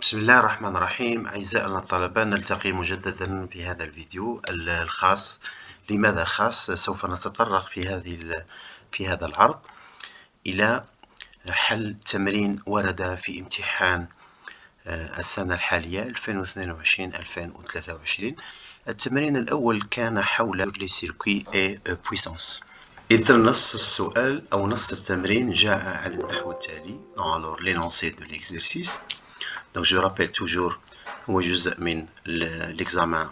بسم الله الرحمن الرحيم. أعزائنا الطلبة، نلتقي مجددا في هذا الفيديو الخاص. لماذا خاص؟ سوف نتطرق في هذا العرض إلى حل تمرين ورد في امتحان السنة الحالية 2022-2023. التمرين الأول كان حول les circuits et puissance. إذا نص السؤال أو نص التمرين جاء على النحو التالي. Alors l'énoncé de l'exercice. Donc je rappelle toujours, هو جزء من l'examen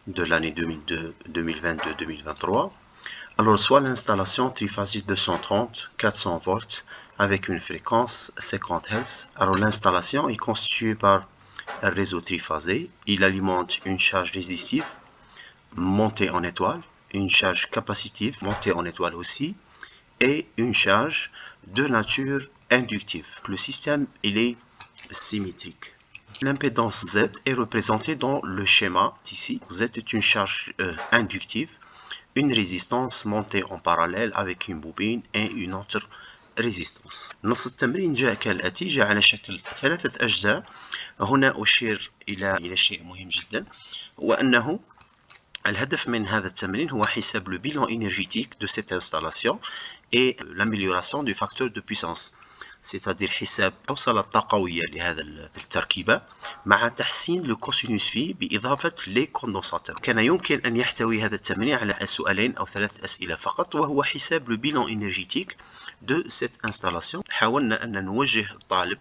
de l'année 2022-2023. Alors soit l'installation triphasique 230-400 volts avec une fréquence 50 Hz. Alors l'installation est constituée par un réseau triphasé. Il alimente une charge résistive montée en étoile, une charge capacitive montée en étoile aussi, et une charge de nature inductive. Le système il est symétrique. L'impédance Z est représentée dans le schéma ici. Z est une charge inductive, une résistance montée en parallèle avec une bobine et une autre résistance. نص التمرين جاء كالآتي، جاء على شكل 3 أجزاء. هنا أشير إلى شيء مهم جدا، وأنه الهدف من هذا التمرين هو حساب le bilan énergétique de cette installation et l'amélioration du facteur de puissance. c'est-à-dire حساب توصل الطاقوية لهذا التركيبة مع تحسين الكوسينوس في بإضافة لي كوندنساتور. كان يمكن أن يحتوي هذا التمرين على سؤالين أو 3 أسئلة فقط، وهو حساب لو bilan énergétique de cette installation. حاولنا أن نوجه الطالب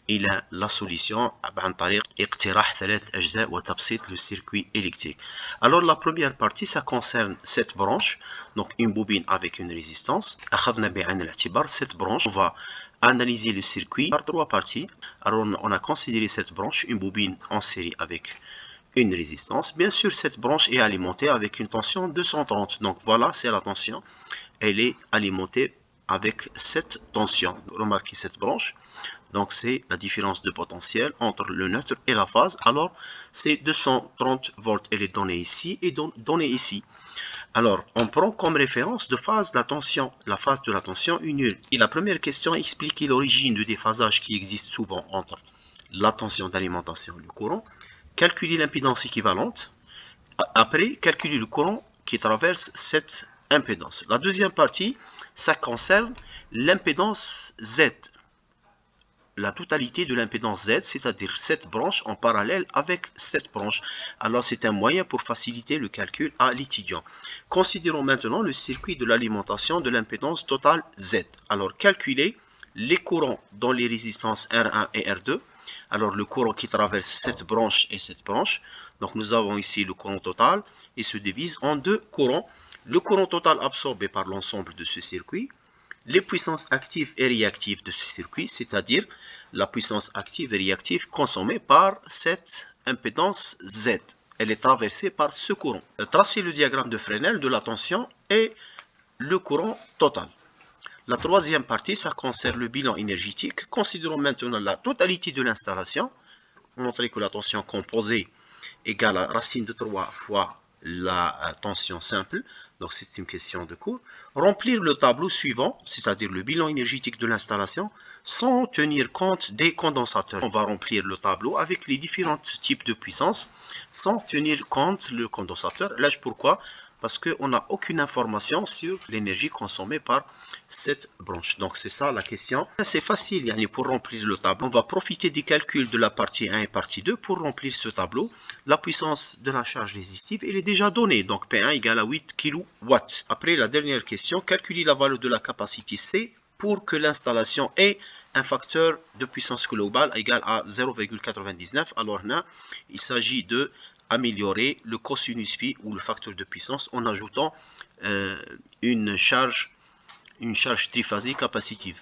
إلى la solution عن طريق اقتراح 3 أجزاء وتبسيط le circuit électrique. Alors la première partie ça concerne cette branche, donc une bobine avec une résistance. أخذنا بعين الاعتبار cette branche. On va analyser le circuit par 3 parties. Alors on a considéré cette branche, une bobine en série avec une résistance. Bien sûr cette branche est alimentée avec une tension 230. Donc voilà, c'est la tension. Elle est alimentée avec cette tension. Remarquez cette branche. Donc c'est la différence de potentiel entre le neutre et la phase. Alors c'est 230 volts, elle est donnée ici et donnée ici. Alors on prend comme référence de phase la tension, la phase de la tension est nulle. Et la première question explique l'origine du déphasage qui existe souvent entre la tension d'alimentation et le courant. Calculer l'impédance équivalente. Après, calculer le courant qui traverse cette impédance. La deuxième partie, ça concerne l'impédance Z. La totalité de l'impédance Z, c'est-à-dire cette branche en parallèle avec cette branche. Alors c'est un moyen pour faciliter le calcul à l'étudiant. Considérons maintenant le circuit de l'alimentation de l'impédance totale Z. Alors calculer les courants dans les résistances R1 et R2. Alors le courant qui traverse cette branche et cette branche. Donc nous avons ici le courant total et se divise en 2 courants. Le courant total absorbé par l'ensemble de ce circuit. Les puissances actives et réactives de ce circuit, c'est-à-dire la puissance active et réactive consommée par cette impédance Z. Elle est traversée par ce courant. Tracez le diagramme de Fresnel de la tension et le courant total. La troisième partie, ça concerne le bilan énergétique. Considérons maintenant la totalité de l'installation. Montrer que la tension composée égale à racine de 3 fois la tension simple. Donc c'est une question de cours. Remplir le tableau suivant, c'est-à-dire le bilan énergétique de l'installation, sans tenir compte des condensateurs. On va remplir le tableau avec les différents types de puissance, sans tenir compte le condensateur. Là, pourquoi? Parce qu'on n'a aucune information sur l'énergie consommée par cette branche. Donc c'est ça la question. C'est facile pour remplir le tableau. On va profiter des calculs de la partie 1 et partie 2 pour remplir ce tableau. La puissance de la charge résistive, elle est déjà donnée. Donc P1 égale à 8 kW. Après la dernière question, calculer la valeur de la capacité C pour que l'installation ait un facteur de puissance globale égal à 0,99. Alors là, il s'agit de améliorer le cosinus phi ou le facteur de puissance en ajoutant une charge triphasique capacitive.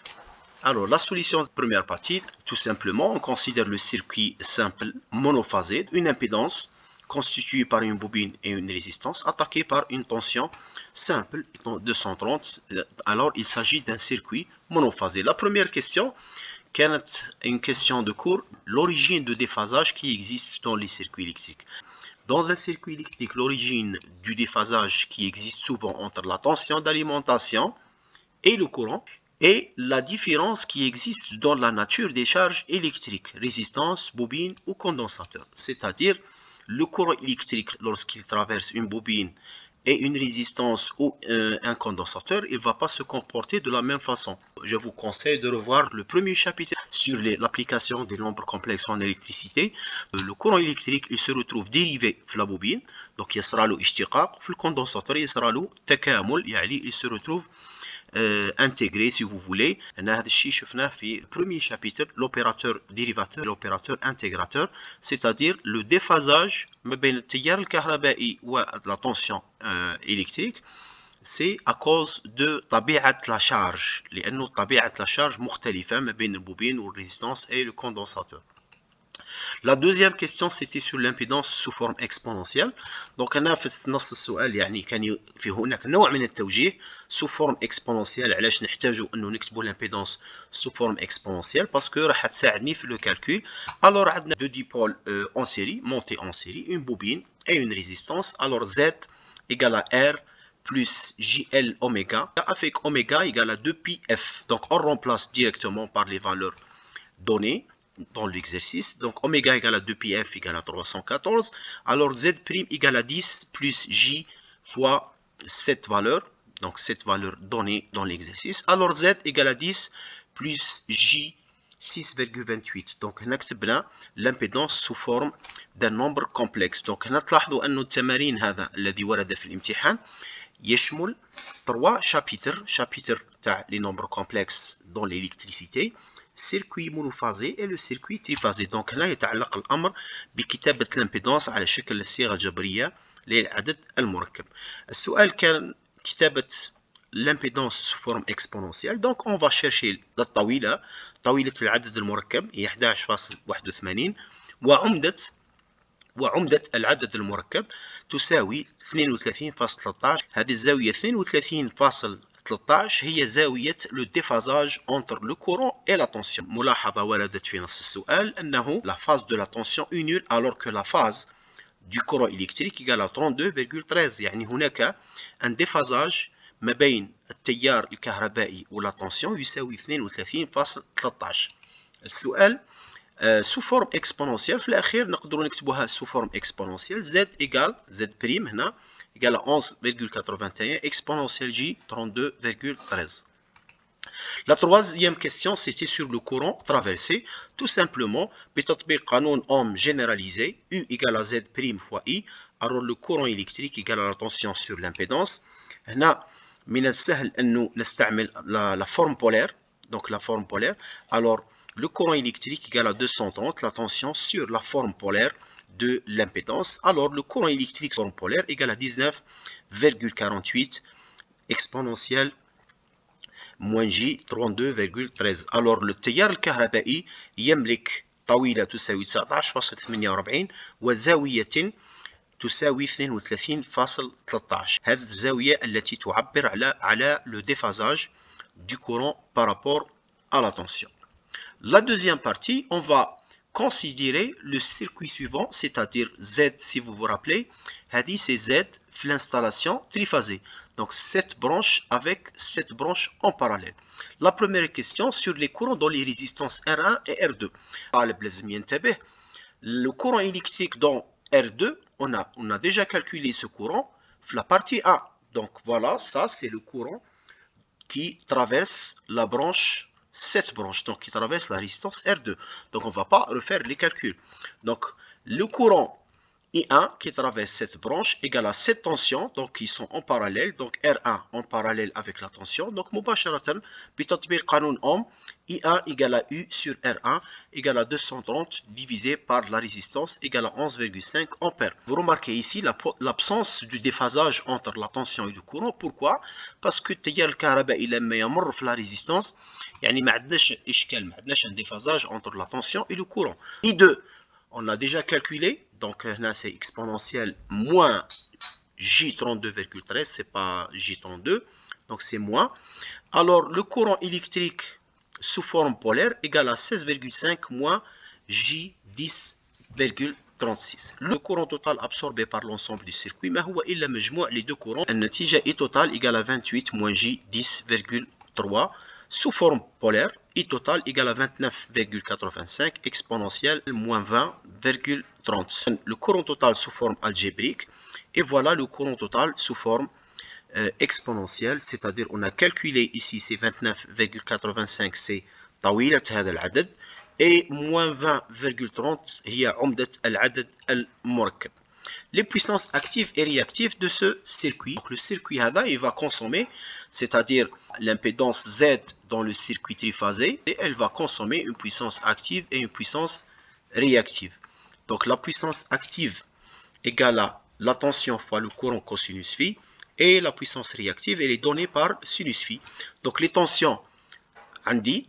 Alors la solution de première partie, tout simplement, on considère le circuit simple monophasé, une impédance constituée par une bobine et une résistance attaquée par une tension simple 230. Alors il s'agit d'un circuit monophasé. La première question, une question de cours, l'origine de déphasage qui existe dans les circuits électriques. Dans un circuit électrique, l'origine du déphasage qui existe souvent entre la tension d'alimentation et le courant et la différence qui existe dans la nature des charges électriques, résistance, bobine ou condensateur. C'est-à-dire, le courant électrique, lorsqu'il traverse une bobine et une résistance ou un condensateur, il ne va pas se comporter de la même façon. Je vous conseille de revoir le premier chapitre sur l'application des nombres complexes en électricité. Le courant électrique, il se retrouve dérivé de la bobine, donc il sera le ishtiqaq, le condensateur, il sera le takamul, il se retrouve intégré si vous voulez. هذا الشيء شفناه في premier chapitre, l'opérateur dérivateur et l'opérateur intégrateur, c'est-à-dire le déphasage ما بين التيار الكهربائي ولا tension électrique. C'est à cause de طبيعة la charge, لأنه طبيعة la charge مختلفة ما بين البوبين والرésistance et le condensateur. La deuxième question, c'était sur l'impédance sous forme exponentielle. Donc, أنا في نص السؤال يعني كان في هناك نوع من التوجيه sous forme exponentielle. علاش نحتاجوا أنه نكتبوا l'impédance sous forme exponentielle parce que راح تساعدني في le calcul. Alors, عندنا deux dipôles en série, montés en série, une bobine et une résistance. Alors, Z égale à R plus JL oméga, avec oméga égale à 2πf. Donc, on remplace directement par les valeurs données dans l'exercice. Donc, oméga égale à 2πf égale à 314. Alors, Z' égale à 10 plus J fois cette valeur. Donc, cette valeur donnée dans l'exercice. Alors, Z égale à 10 plus J 6,28. Donc, نكتب l'impédance sous forme d'un nombre complexe. Donc, نلاحظوا أن التمارين هذا الذي ورد في الامتحان يشمل 3 chapitres تاع les nombres complexes dans l'électricité, circuit monophasé et le circuit triphasé. Donc هنا يتعلق الأمر بكتابة الامبيدانس على شكل الصيغة الجبرية للعدد المركب. السؤال كان كتابة l'impédance sous forme exponentielle. Donc on va chercher الطويلة، طويلة العدد المركب هي 11.81 وعمدة العدد المركب تساوي 32.13. هذه الزاوية 32.13 هي زاوية لو ديفازاج entre le courant et la tension. ملاحظة وردت في نص السؤال أنه la phase de la tension est nulle alors que la phase du courant électrique égale à 32,13. يعني هناك un déphasage ما بين التيار الكهربائي ولا tension يساوي 32.13. السؤال sous forme exponentielle. في الأخير نقدروا نكتبوها sous forme exponentielle. Z égale Z' هنا égale à 11,81 exponentielle J 32,13. La troisième question, c'était sur le courant traversé. Tout simplement, بتطبيق قانون Ohm généralisé, U égale à Z' fois I. Alors le courant électrique égale à la tension sur l'impédance. هنا من السهل أنه نستعمل la forme polaire. Donc la forme polaire. Alors le courant électrique égale à 230, la tension sur la forme polaire de l'impédance. Alors le courant électrique forme polaire égale à 19,48 exponentielle moins J 32,13. Alors le تيار الكهربائي يملك طويلة تساوي 19.48 وزاوية تساوي 32.13. هذه الزاوية التي تعبر على le déphasage du courant par rapport à la tension. La deuxième partie, on va considérer le circuit suivant, c'est-à-dire Z, si vous vous rappelez. C'est Z, l'installation triphasée. Donc, cette branche avec cette branche en parallèle. La première question sur les courants dans les résistances R1 et R2. Le courant électrique dans R2, on a déjà calculé ce courant. La partie A. Donc, voilà, ça, c'est le courant qui traverse la branche, cette branche, donc qui traverse la résistance R2. Donc on ne va pas refaire les calculs. Donc le courant I1 qui traverse cette branche égale à cette tension, donc ils sont en parallèle, donc R1 en parallèle avec la tension. Donc مباشرة بتطبيق قانون Ohm, I1 égale à U sur R1 égale à 230 divisé par la résistance égale à 11,5 ampères. Vous remarquez ici l'absence du déphasage entre la tension et le courant. Pourquoi? Parce que التيار الكهربائي لما يمر في la résistance يعني ما عندناش إشكال، ما عندناش un déphasage entre la tension et le courant. I2 on a déjà calculé, donc là c'est exponentielle moins J32,13, c'est pas J32, donc c'est moins. Alors le courant électrique sous forme polaire égale à 16,5 moins J10,36. Le courant total absorbé par l'ensemble du circuit, ما هو إلا مجموع les deux courants. النتيجة I total égale à 28 moins J10,3. sous forme polaire, I total égale à 29,85 exponentielle moins 20,30. Le courant total sous forme algébrique, et voilà le courant total sous forme exponentielle, c'est-à-dire on a calculé ici c'est 29,85 c'est طويلة هذا العدد et moins 20,30 هي عمدة العدد المركب. Les puissances actives et réactives de ce circuit. Donc le circuit هذا il va consommer, c'est-à-dire l'impédance Z dans le circuit triphasé, et elle va consommer une puissance active et une puissance réactive. Donc la puissance active égale à la tension fois le courant cosinus phi, et la puissance réactive elle est donnée par sinus phi. Donc les tensions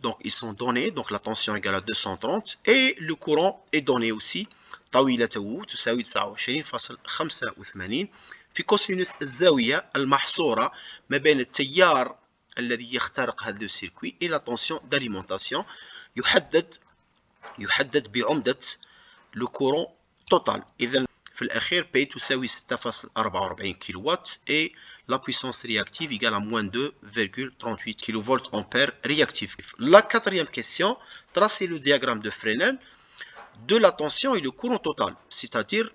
donc ils sont donnés, donc la tension égale à 230 et le courant est donné aussi طويلته تساوي 29.85 في كوسينوس الزاوية المحصورة ما بين التيار الذي يخترق هذا السيركوي et la tension d'alimentation يحدد بعمدة le courant total. إذا في الأخير P تساوي 6.44 كيلووات et la puissance réactive égale à moins 2,38 kV ampère réactif. La quatrième question, tracer le diagramme de Fresnel de la tension et le courant total, c'est-à-dire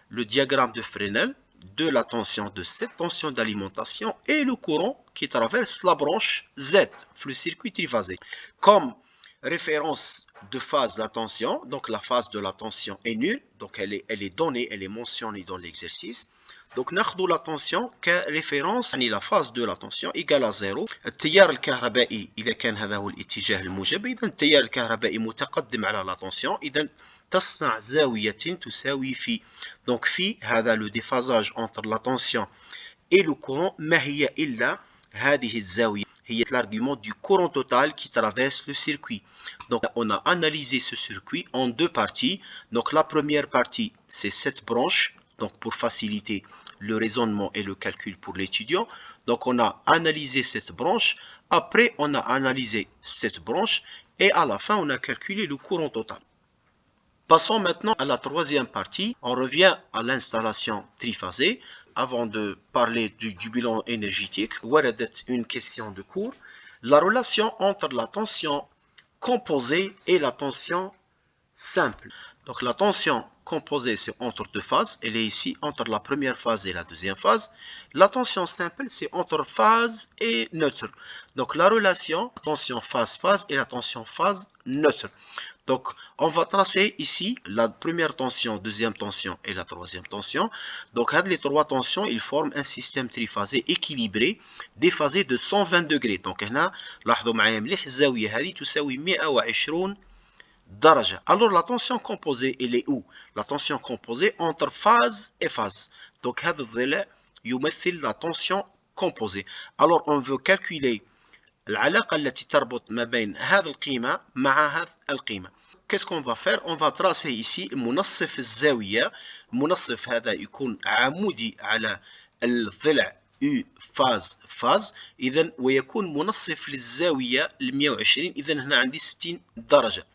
le diagramme de Fresnel de la tension de cette tension d'alimentation et le courant qui traverse la branche Z, le circuit triphasé. Comme référence de phase de la tension, donc la phase de la tension est nulle, donc elle est donnée, elle est mentionnée dans l'exercice. Donc ناخذ la tension كريفيرونس يعني la phase de la tension égale à 0. التيار الكهربائي إذا كان هذا هو الاتجاه الموجب، إذا التيار الكهربائي متقدم على la tension، إذا تصنع زاوية تساوي phi. Donc phi هذا le déphasage entre la tension et le courant ما هي إلا هذه الزاوية. هي l'argument du courant total qui traverse le circuit. Donc on a analysé ce circuit en deux parties. Donc la première partie c'est cette branche, donc pour faciliter le raisonnement et le calcul pour l'étudiant. Donc on a analysé cette branche, après on a analysé cette branche et à la fin on a calculé le courant total. Passons maintenant à la troisième partie. On revient à l'installation triphasée. Avant de parler du bilan énergétique, une question de cours. La relation entre la tension composée et la tension simple. Donc la tension composée c'est entre deux phases, elle est ici entre la première phase et la deuxième phase. La tension simple c'est entre phase et neutre. Donc la relation tension phase-phase et la tension phase neutre. Donc on va tracer ici la première tension, deuxième tension et la troisième tension. Donc les trois tensions ils forment un système triphasé équilibré déphasé de 120 degrés. Donc هنا لاحظوا معايا مليح الزاوية هذه تساوي 120 درجة. Alors la tension composée elle est où? La tension composée entre phase et phase. Donc هذا الضلع يمثل la tension composée. Alors on veut calculer العلاقة التي تربط ما بين هذه القيمة مع هذه القيمة. Qu'est-ce qu'on va faire? On va tracer ici منصف الزاوية. المنصف هذا يكون عمودي على الضلع U phase. إذا ويكون منصف للزاوية 120. إذا هنا عندي 60 درجة.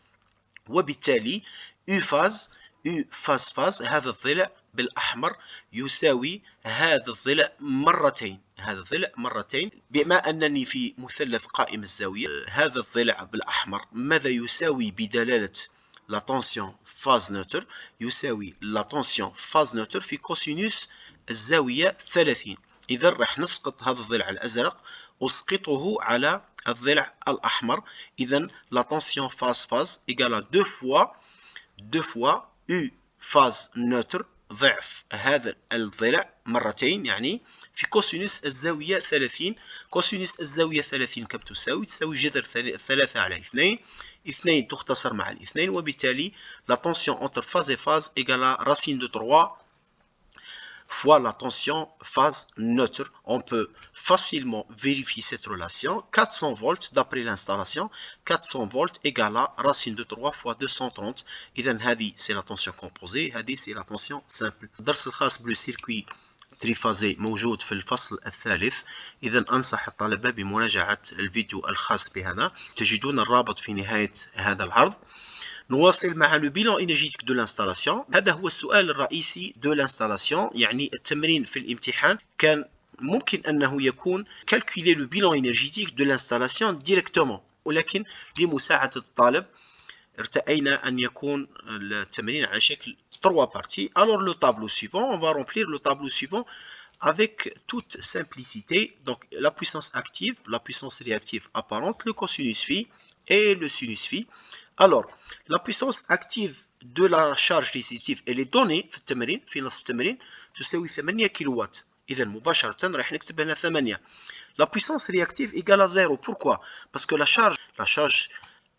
وبالتالي U phase هذا الضلع بالأحمر يساوي هذا الضلع مرتين. بما أنني في مثلث قائم الزاوية هذا الضلع بالأحمر ماذا يساوي بدلالة la tension phase neutre يساوي la tension phase neutre في كوسينوس الزاوية 30. إذا راح نسقط هذا الضلع الأزرق أسقطه على الضلع الأحمر. إذا la tension phase égale à 2 fois U phase neutre ضعف هذا الضلع مرتين، يعني في كوسينوس الزاوية 30. كوسينوس الزاوية 30 كم تساوي؟ تساوي جذر 3 على 2. 2 تختصر مع الاثنين، وبالتالي la tension entre phase et phase égale à racine de 3 fois la tension phase neutre. On peut facilement vérifier cette relation. 400 volts d'après l'installation. 400 volts égale à racine de 3 fois 230. إذا هذه c'est la tension composée. هذه c'est la tension simple. الدرس الخاص بالسيركوي تريفازي موجود في الفصل الثالث. إذا أنصح الطلبة بمراجعة الفيديو الخاص بهذا. تجدون الرابط في نهاية هذا العرض. نواصل مع لو بيلون انرجيتيك دو لانستالاسيون. هذا هو السؤال الرئيسي دو لانستالاسيون، يعني التمرين في الامتحان كان ممكن أنه يكون calculer le bilan énergétique de l'installation directement. ولكن لمساعدة الطالب ارتأينا أن يكون التمرين على شكل 3 parties. Alors le tableau suivant, on va remplir le tableau suivant avec toute simplicité. Donc la puissance active, la puissance réactive apparente, le cosinus phi et le sinus phi. Alors la puissance active de la charge résistive elle est donnée في التمرين في نص التمرين تساوي 8 كيلووات. إذا مباشرة راح نكتب هنا 8. La puissance réactive égale à 0. Pourquoi? Parce que la charge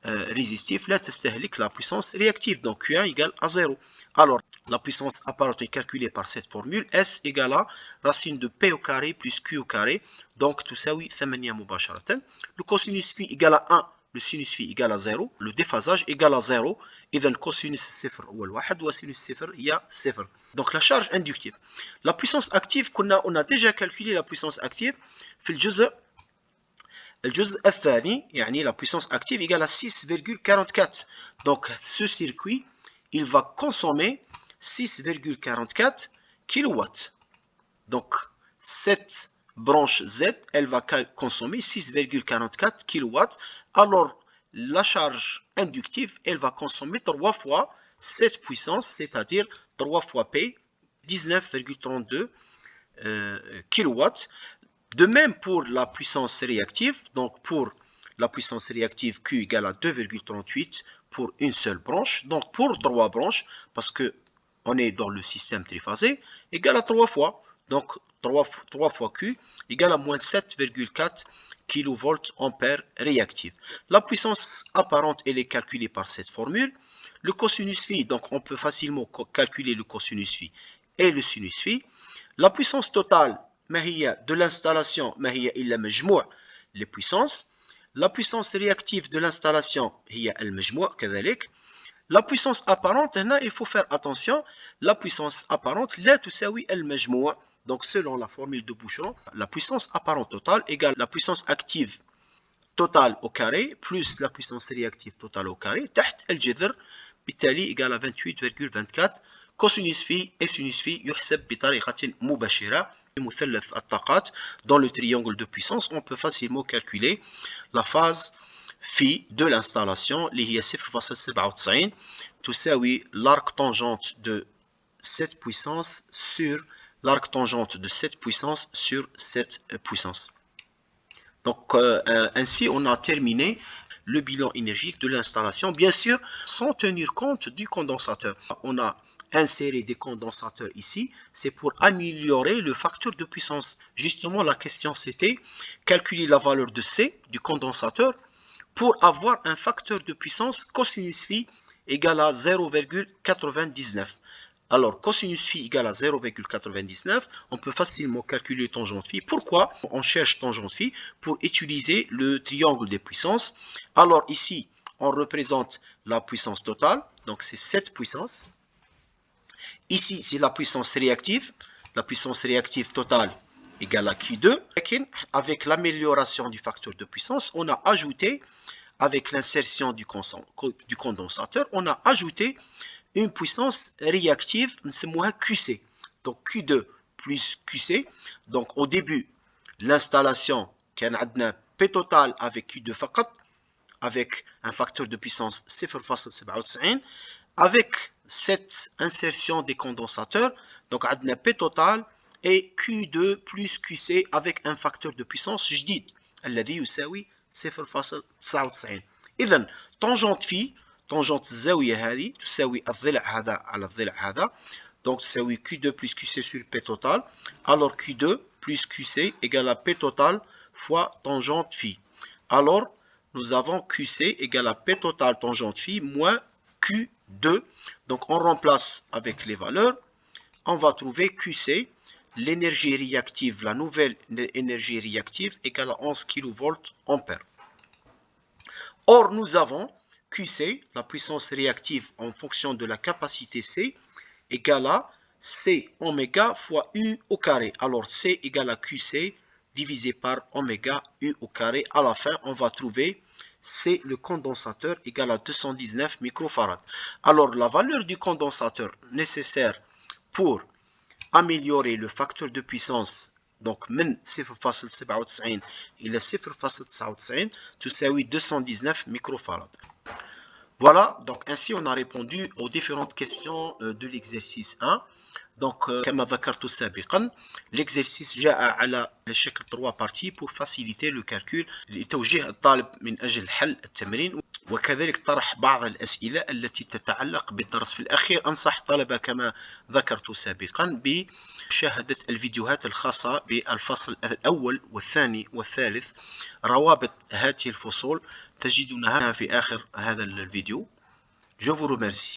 résistive là تستهلك la puissance réactive. Donc Q1 égale à 0. Alors la puissance apparente est calculée par cette formule. S égale à racine de P au carré plus Q au carré. Donc تساوي 8 مباشرة. Le cosinus phi égale à 1. Le sinus phi égale à 0. Le déphasage égale à 0. إذا cosinus 0 هو الواحد وsinus 0 هي 0. Donc la charge inductive. La puissance active on a déjà calculé la puissance active في الجزء الثاني يعني la puissance active égale à 6,44. Donc ce circuit il va consommer 6,44 kW. Donc cette branche Z elle va consommer 6,44 kW. Alors la charge inductive elle va consommer 3 fois cette puissance, c'est-à-dire 3 fois P, 19,32 kW. De même pour la puissance réactive, donc pour la puissance réactive Q égale à 2,38 pour une seule branche, donc pour 3 branches, parce que on est dans le système triphasé, égale à 3 fois, donc 3 fois Q égale à moins 7,4 kV ampère réactive. La puissance apparente elle est calculée par cette formule. Le cosinus phi, donc on peut facilement calculer le cosinus phi et le sinus phi. La puissance totale de l'installation هي إلا مجموع les puissances. La puissance réactive de l'installation هي المجموع كذلك. La puissance apparente هنا il faut faire attention. La puissance apparente لا تساوي المجموع. Donc selon la formule de Boucheron, la puissance apparente totale égale la puissance active totale au carré plus la puissance réactive totale au carré تحت الجذر بالتالي égale à 28,24. cosinus phi et sinus phi يحسب بطريقة مباشرة. مثلث الطاقات dans le triangle de puissance on peut facilement calculer la phase phi de l'installation اللي هي 0,97 تساوي l'arc tangente de cette puissance sur l'arc tangente de cette puissance sur cette puissance. Donc ainsi on a terminé le bilan énergique de l'installation, bien sûr sans tenir compte du condensateur. On a insérer des condensateurs ici, c'est pour améliorer le facteur de puissance. Justement, la question c'était calculer la valeur de C du condensateur pour avoir un facteur de puissance cosinus phi égal à 0,99. Alors, cosinus phi égale à 0,99, on peut facilement calculer tangente phi. Pourquoi on cherche tangente phi? Pour utiliser le triangle des puissances. Alors ici, on représente la puissance totale, donc c'est cette puissance. Ici, c'est la puissance réactive. La puissance réactive totale égale à Q2. Avec l'amélioration du facteur de puissance, on a ajouté, avec l'insertion du condensateur, on a ajouté une puissance réactive, QC. Donc Q2 plus QC. Donc au début, l'installation, P total avec Q2 فقط, avec un facteur de puissance 0,97. Avec cette insertion des condensateurs, donc on a P total et Q2 plus QC avec un facteur de puissance جديد الذي يساوي 0,99. إذا tangente phi, tangente الزاوية هذه تساوي الضلع هذا على الضلع هذا, donc تساوي Q2 plus QC sur P total. Alors Q2 plus QC égale à P total fois tangente phi. Alors nous avons QC égale à P total tangente phi moins Q2. Donc on remplace avec les valeurs. On va trouver QC, l'énergie réactive, la nouvelle énergie réactive égale à 11 kV ampère. Or nous avons QC, la puissance réactive en fonction de la capacité C, égale à C oméga fois U au carré. Alors C égale à QC divisé par oméga U au carré. À la fin, on va trouver C, le condensateur, égal à 219 microfarads. Alors, la valeur du condensateur nécessaire pour améliorer le facteur de puissance دونك من 0.97 إلى 0.99 تساوي 219 microfarad. Voilà, donc ainsi on a répondu aux différentes questions de l'exercice 1. Donc كما ذكرت سابقا l'exercice جاء على شكل 3 parties pour faciliter le calcul لتوجيه الطالب من أجل حل التمرين، وكذلك طرح بعض الأسئلة التي تتعلق بالدرس. في الأخير أنصح الطلبة كما ذكرت سابقا بمشاهدة الفيديوهات الخاصة بالفصل الأول والثاني والثالث. روابط هذه الفصول تجدونها في آخر هذا الفيديو. Je vous remercie.